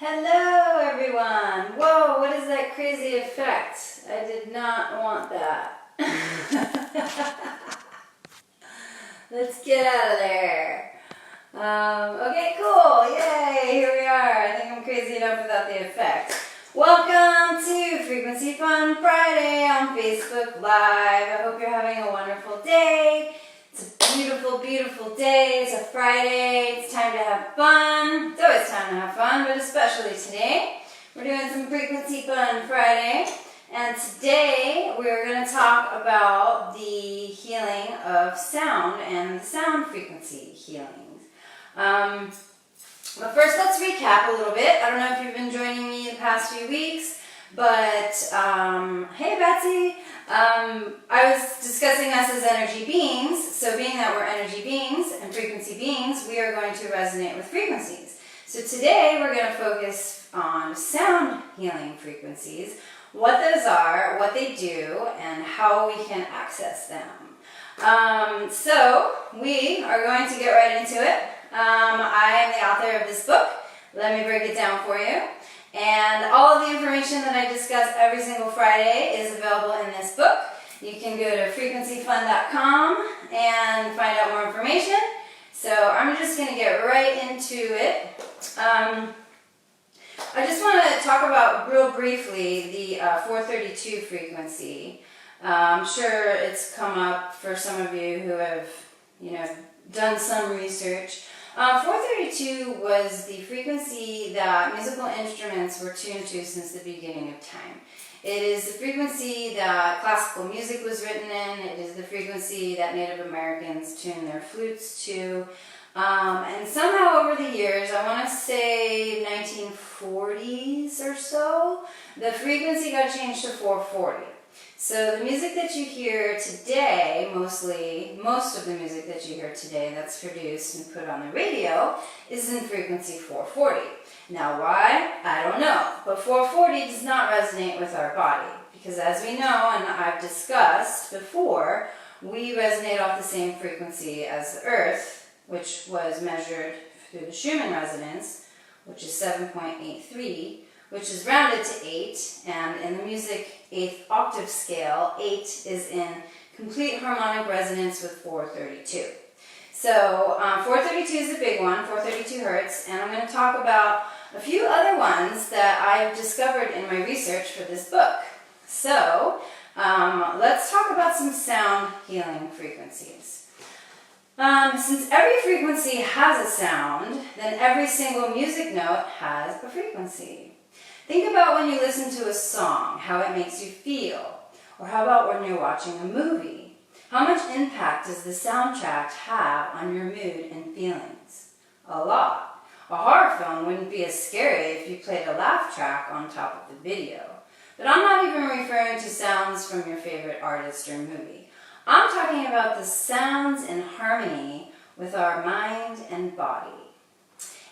Hello everyone! Whoa, what is that crazy effect? I did not want that. Let's get out of there. Okay, cool. Yay, here we are. I think I'm crazy enough without the effect. Welcome to Frequency Fun Friday on Facebook Live. I hope you're having a wonderful day. It's a beautiful, beautiful day. It's a Friday. It's time to have fun. It's always time to have fun, but especially today. We're doing some Frequency Fun Friday. And today we're going to talk about the healing of sound and the sound frequency healings. But first, let's recap a little bit. I don't know if you've been joining me the past few weeks, but hey Betsy, I was discussing us as energy beings. So being that we're energy beings and frequency beings, we are going to resonate with frequencies. So today we're going to focus on sound healing frequencies, what those are, what they do, and how we can access them. So we are going to get right into it. I am the author of this book. Let me break it down for you. And all of the information that I discuss every single Friday is available in this book. You can go to frequencyfun.com and find out more information. So I'm just going to get right into it. I just want to talk about real briefly the 432 frequency. I'm sure it's come up for some of you who have, done some research. 432 was the frequency that musical instruments were tuned to since the beginning of time. It is the frequency that classical music was written in. It is the frequency that Native Americans tuned their flutes to. And somehow over the years, I want to say 1940s or so, the frequency got changed to 440. So the music that you hear today, most of the music that you hear today that's produced and put on the radio is in frequency 440. Now why? I don't know. But 440 does not resonate with our body because as we know, and I've discussed before, we resonate off the same frequency as the Earth, which was measured through the Schumann resonance, which is 7.83, which is rounded to 8, and in the music 8th octave scale, 8 is in complete harmonic resonance with 432. So 432 is a big one, 432 hertz, and I'm going to talk about a few other ones that I've discovered in my research for this book. So let's talk about some sound healing frequencies. Since every frequency has a sound, then every single music note has a frequency. Think about when you listen to a song, how it makes you feel. Or how about when you're watching a movie? How much impact does the soundtrack have on your mood and feelings? A lot. A horror film wouldn't be as scary if you played a laugh track on top of the video. But I'm not even referring to sounds from your favorite artist or movie. I'm talking about the sounds in harmony with our mind and body.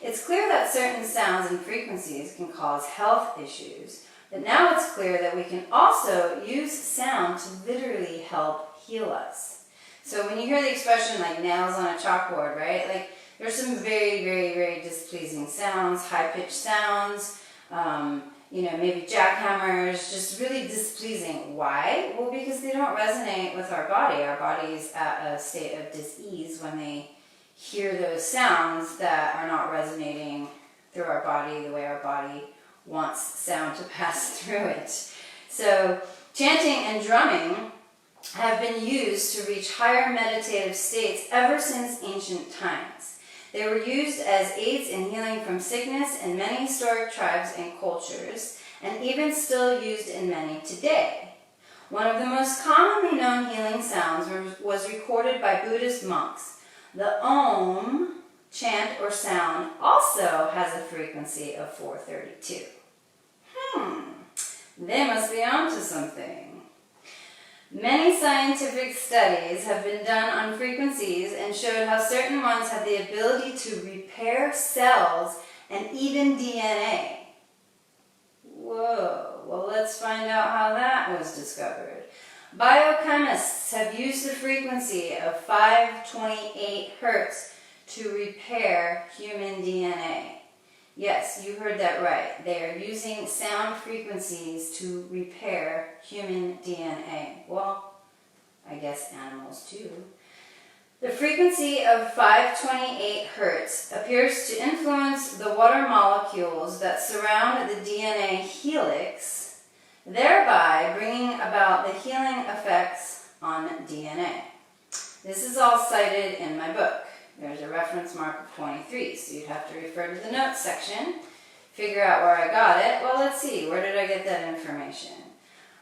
It's clear that certain sounds and frequencies can cause health issues, but now it's clear that we can also use sound to literally help heal us. So when you hear the expression like nails on a chalkboard, right? Like there's some very, very, very displeasing sounds, high-pitched sounds, maybe jackhammers, just really displeasing. Why? Well, because they don't resonate with our body. Our body's at a state of dis-ease when they hear those sounds that are not resonating through our body the way our body wants sound to pass through it. So chanting and drumming have been used to reach higher meditative states ever since ancient times. They were used as aids in healing from sickness in many historic tribes and cultures, and even still used in many today. One of the most commonly known healing sounds was recorded by Buddhist monks. The Om chant or sound also has a frequency of 432. They must be onto something. Many scientific studies have been done on frequencies and showed how certain ones have the ability to repair cells and even DNA. Whoa, well let's find out how that was discovered. Biochemists have used the frequency of 528 hertz to repair human DNA. Yes, you heard that right. They are using sound frequencies to repair human DNA. Well, I guess animals too. The frequency of 528 Hertz appears to influence the water molecules that surround the DNA helix, thereby bringing about the healing effects on DNA. This is all cited in my book. There's a reference mark of 23, so you'd have to refer to the notes section, figure out where I got it. Well, let's see, where did I get that information?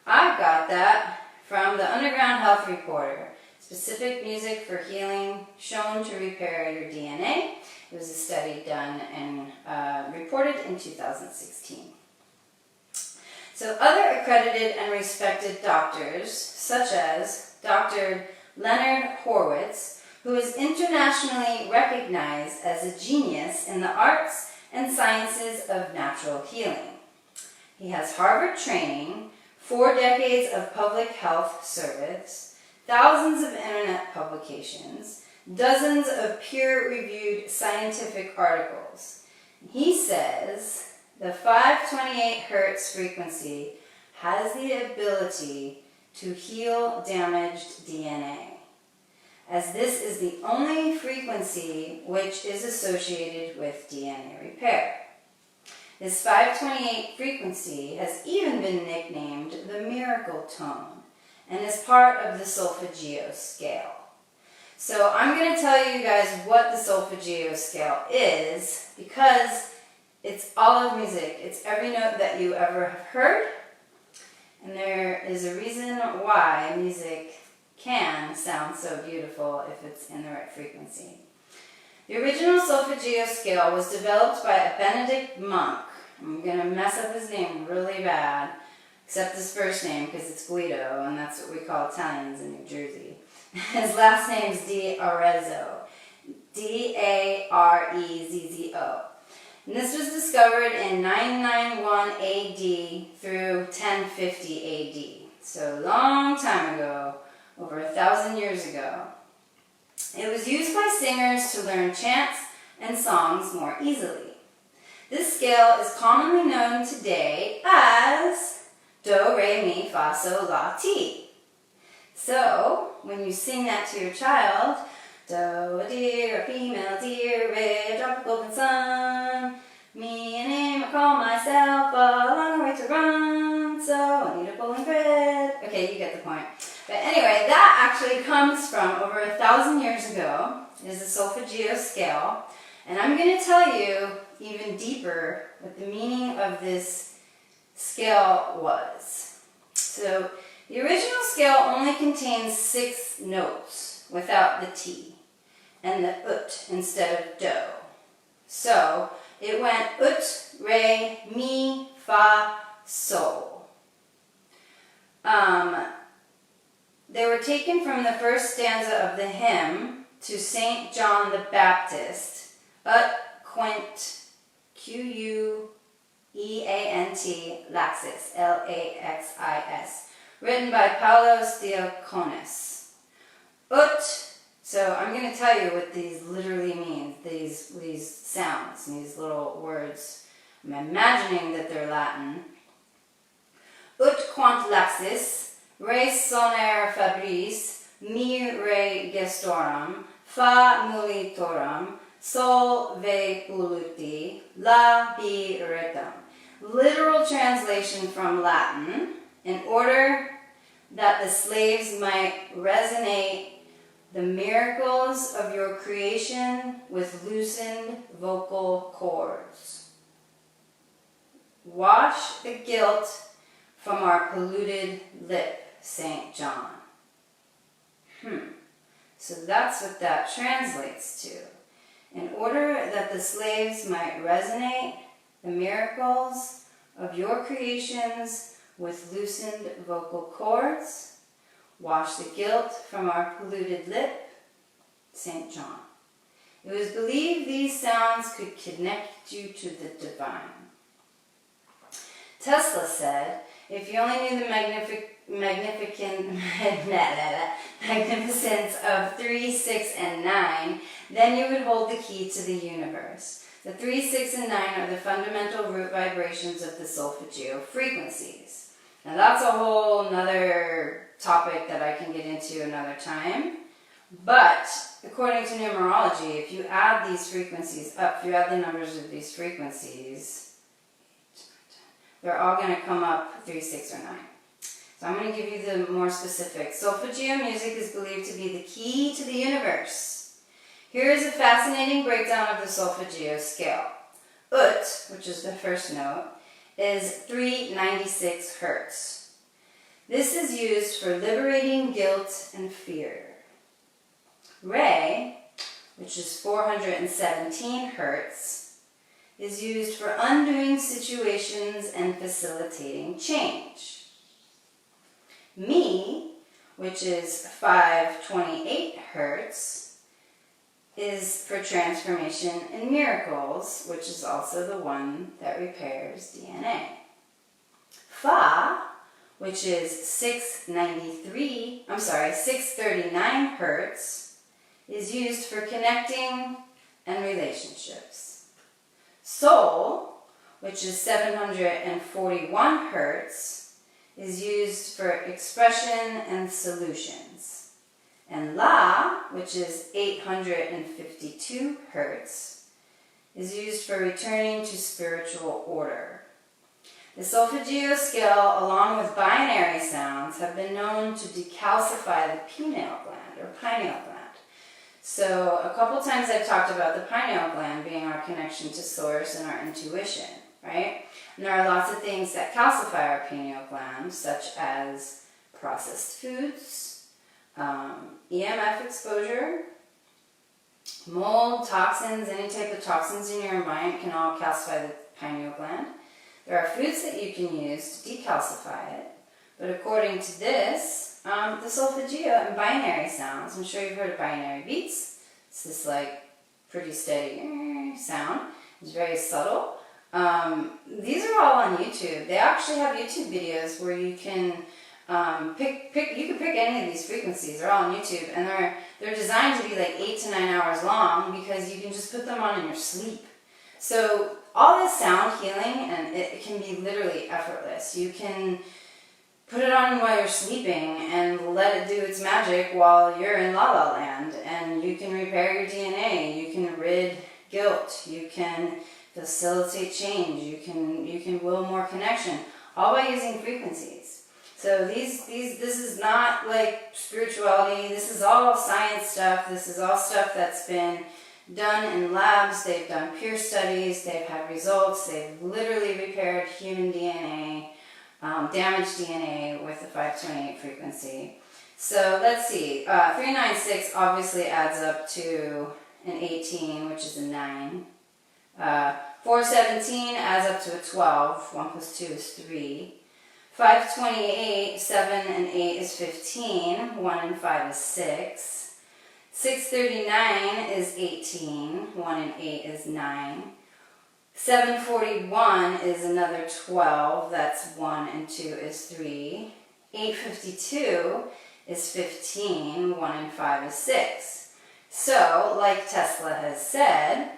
I got that from the Underground Health Reporter. Specific music for healing shown to repair your DNA. It was a study done and reported in 2016. So other accredited and respected doctors, such as Dr. Leonard Horwitz, who is internationally recognized as a genius in the arts and sciences of natural healing. He has Harvard training, 4 decades of public health service, thousands of internet publications, dozens of peer-reviewed scientific articles. He says the 528 Hertz frequency has the ability to heal damaged DNA, as this is the only frequency which is associated with DNA repair. This 528 frequency has even been nicknamed the miracle tone, and is part of the solfeggio scale. So I'm going to tell you guys what the solfeggio scale is, because it's all of music. It's every note that you ever have heard, and there is a reason why music can sound so beautiful if it's in the right frequency. The original solfeggio scale was developed by a Benedict monk. I'm going to mess up his name really bad, except his first name, because it's Guido, and that's what we call Italians in New Jersey. His last name is D'Arezzo, D-A-R-E-Z-Z-O. And this was discovered in 991 AD through 1050 AD. So a long time ago, over 1,000 years ago. It was used by singers to learn chants and songs more easily. This scale is commonly known today as Do, Re, Mi, Fa, Sol, La, Ti. So, when you sing that to your child, Do, a deer, a female deer, Re, a drop of golden sun, Mi, a name, I call myself, a long way to run, so I need a bowling thread. Okay, you get the point. But anyway, that actually comes from over 1,000 years ago. It is a solfeggio scale, and I'm going to tell you even deeper what the meaning of this scale was. So the original scale only contains 6 notes without the T and the ut instead of do. So it went ut, re, mi, fa, sol. They were taken from the first stanza of the hymn to St. John the Baptist, ut quint, Q-U-E-A-N-T, laxis, L-A-X-I-S, written by Paulos Diaconis. Ut, so I'm going to tell you what these literally mean, these sounds, these little words. I'm imagining that they're Latin. Ut quant laxis, re sonere fabris, mi re gestorum, fa mulitorum, sol ve puluti, la bi ritum. Literal translation from Latin, in order that the slaves might resonate the miracles of your creation with loosened vocal cords. Wash the guilt from our polluted lip, St. John. So that's what that translates to. In order that the slaves might resonate the miracles of your creations with loosened vocal cords, wash the guilt from our polluted lip, St. John. It was believed these sounds could connect you to the divine. Tesla said, if you only knew the magnificence of 3, 6, and 9, then you would hold the key to the universe. The 3, 6, and 9 are the fundamental root vibrations of the solfeggio frequencies. Now that's a whole nother topic that I can get into another time. But according to numerology, if you add these frequencies up, if you add the numbers of these frequencies, they're all going to come up 3, 6, or 9. So I'm going to give you the more specific. Solfeggio music is believed to be the key to the universe. Here is a fascinating breakdown of the solfeggio scale. Ut, which is the first note, is 396 hertz. This is used for liberating guilt and fear. Re, which is 417 hertz, is used for undoing situations and facilitating change. Mi, which is 528 hertz, is for transformation and miracles, which is also the one that repairs DNA. Fa, which is 639 hertz, is used for connecting and relationships. Sol, which is 741 hertz, is used for expression and solutions. And La, which is 852 hertz, is used for returning to spiritual order. The solfeggio scale, along with binary sounds, have been known to decalcify the pineal gland or pineal gland. So a couple times I've talked about the pineal gland being our connection to source and our intuition, right? And there are lots of things that calcify our pineal gland, such as processed foods, EMF exposure, mold, toxins, any type of toxins in your environment can all calcify the pineal gland. There are foods that you can use to decalcify it, but according to this, the solfeggio and binary sounds, I'm sure you've heard of binary beats. It's this like pretty steady sound. It's very subtle. These are all on YouTube. They actually have YouTube videos where you can you can pick any of these frequencies. They're all on YouTube, and they're designed to be like 8 to 9 hours long because you can just put them on in your sleep. So all this sound healing, and it can be literally effortless. You can put it on while you're sleeping and let it do its magic while you're in La La Land, and you can repair your DNA. You can rid guilt. You can facilitate change. You can will more connection, all by using frequencies. So this is not like spirituality. This is all science stuff. This is all stuff that's been done in labs. They've done peer studies. They've had results. They've literally repaired human DNA, damaged DNA with the 528 frequency. So let's see. 396 obviously adds up to an 18, which is a 9. 417 adds up to a 12. 1 plus 2 is 3. 528, 7 and 8 is 15. 1 and 5 is 6. 639 is 18. 1 and 8 is 9. 741 is another 12. That's 1 and 2 is 3. 852 is 15. 1 and 5 is 6. So, like Tesla has said,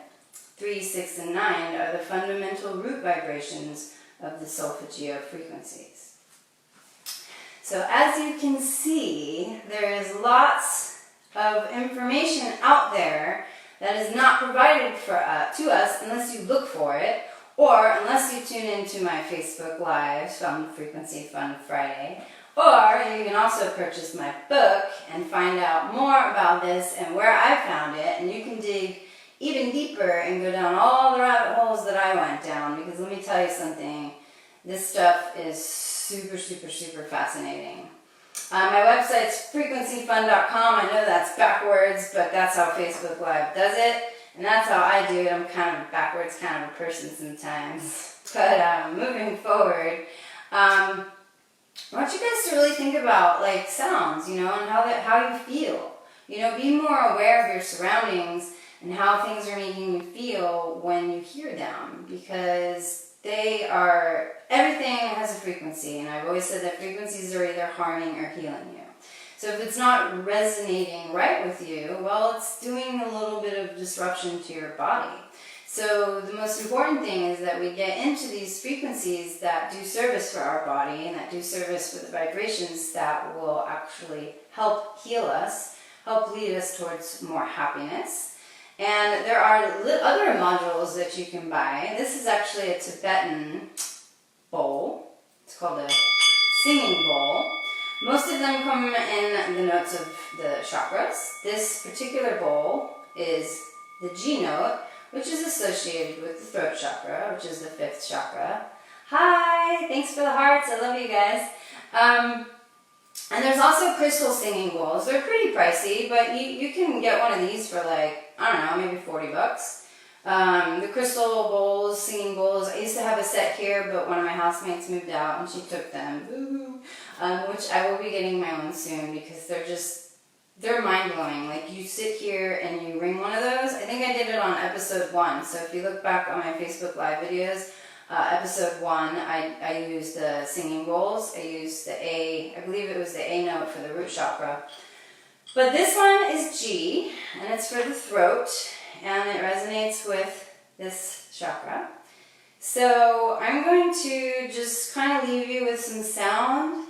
3, 6, and 9 are the fundamental root vibrations of the solfeggio frequencies. So as you can see, there is lots of information out there that is not provided to us unless you look for it, or unless you tune into my Facebook Lives on Frequency Fun Friday. Or you can also purchase my book and find out more about this and where I found it, and you can dig even deeper and go down all the rabbit holes that I went down, because let me tell you something, this stuff is super, super, super fascinating. My website's frequencyfun.com. I know that's backwards, but that's how Facebook Live does it, and that's how I do it. I'm kind of a backwards kind of a person sometimes. But moving forward, I want you guys to really think about like sounds, and how you feel. Be more aware of your surroundings and how things are making you feel when you hear them, because everything has a frequency, and I've always said that frequencies are either harming or healing you. So if it's not resonating right with you, well, it's doing a little bit of disruption to your body. So the most important thing is that we get into these frequencies that do service for our body and that do service for the vibrations that will actually help heal us, help lead us towards more happiness. And there are other modules that you can buy. This is actually a Tibetan bowl. It's called a singing bowl. Most of them come in the notes of the chakras. This particular bowl is the G note, which is associated with the throat chakra, which is the 5th chakra. Hi! Thanks for the hearts. I love you guys. And there's also crystal singing bowls. They're pretty pricey, but you can get one of these for like, I don't know, maybe $40. The crystal bowls, singing bowls, I used to have a set here, but one of my housemates moved out and she took them. Ooh. Which I will be getting my own soon because they're mind-blowing. Like, you sit here and you ring one of those. I think I did it on episode 1. So if you look back on my Facebook Live videos, episode 1, I used the singing bowls. I used I believe it was the A note for the root chakra. But this one is G, and it's for the throat, and it resonates with this chakra. So I'm going to just kind of leave you with some sound.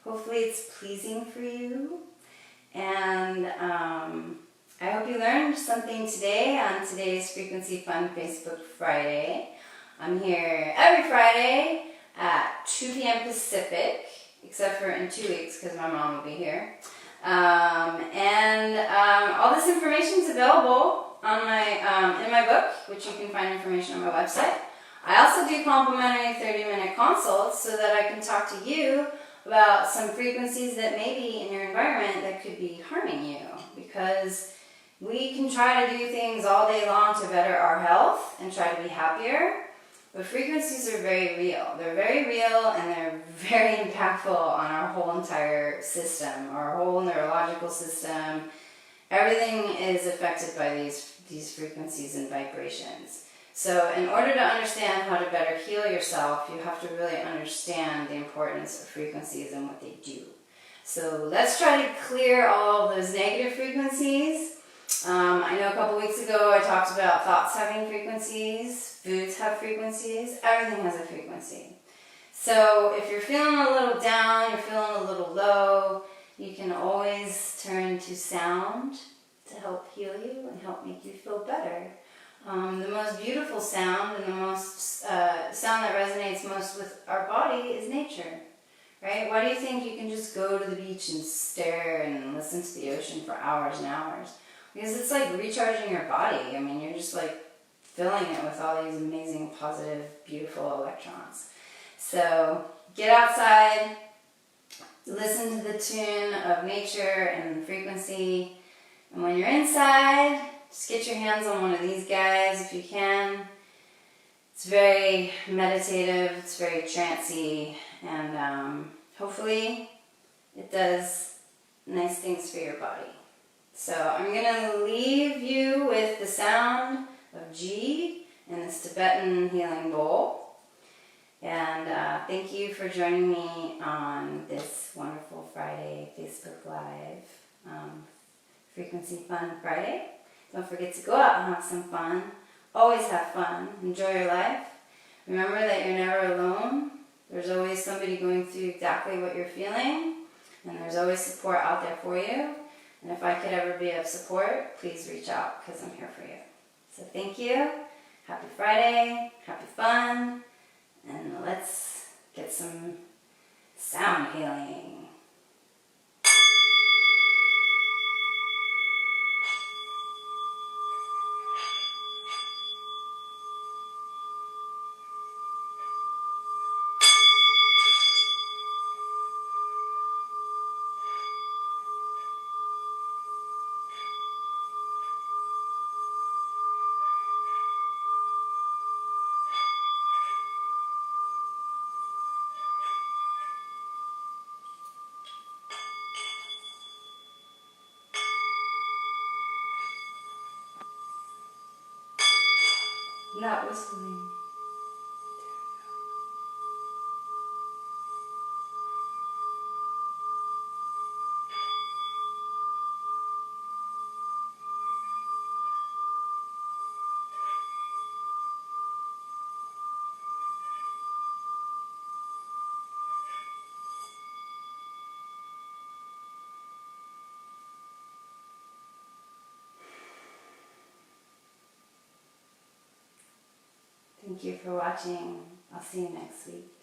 Hopefully it's pleasing for you. And I hope you learned something today on today's Frequency Fun Facebook Friday. I'm here every Friday at 2 p.m. Pacific, except for in 2 weeks because my mom will be here. All this information is available on in my book, which you can find information on my website. I also do complimentary 30-minute consults so that I can talk to you about some frequencies that may be in your environment that could be harming you, because we can try to do things all day long to better our health and try to be happier, but frequencies are very real. They're very real and they're very impactful on our whole entire system, our whole neurological system. Everything is affected by these frequencies and vibrations. So in order to understand how to better heal yourself, you have to really understand the importance of frequencies and what they do. So let's try to clear all of those negative frequencies. I know a couple weeks ago I talked about thoughts having frequencies, foods have frequencies, everything has a frequency. So if you're feeling a little down, you're feeling a little low, you can always turn to sound to help heal you and help make you feel better. The most beautiful sound and the most sound that resonates most with our body is nature, right? Why do you think you can just go to the beach and stare and listen to the ocean for hours and hours? Because it's like recharging your body. I mean, you're just like filling it with all these amazing, positive, beautiful electrons. So get outside, listen to the tune of nature and the frequency, and when you're inside, just get your hands on one of these guys if you can. It's very meditative, it's very trancey, and hopefully it does nice things for your body. So I'm going to leave you with the sound of G in this Tibetan healing bowl. And thank you for joining me on this wonderful Friday Facebook Live, Frequency Fun Friday. Don't forget to go out and have some fun. Always have fun. Enjoy your life. Remember that you're never alone. There's always somebody going through exactly what you're feeling. And there's always support out there for you. And if I could ever be of support, please reach out because I'm here for you. So thank you. Happy Friday. Happy fun. And let's get some sound healing. Not whistling. Thank you for watching. I'll see you next week.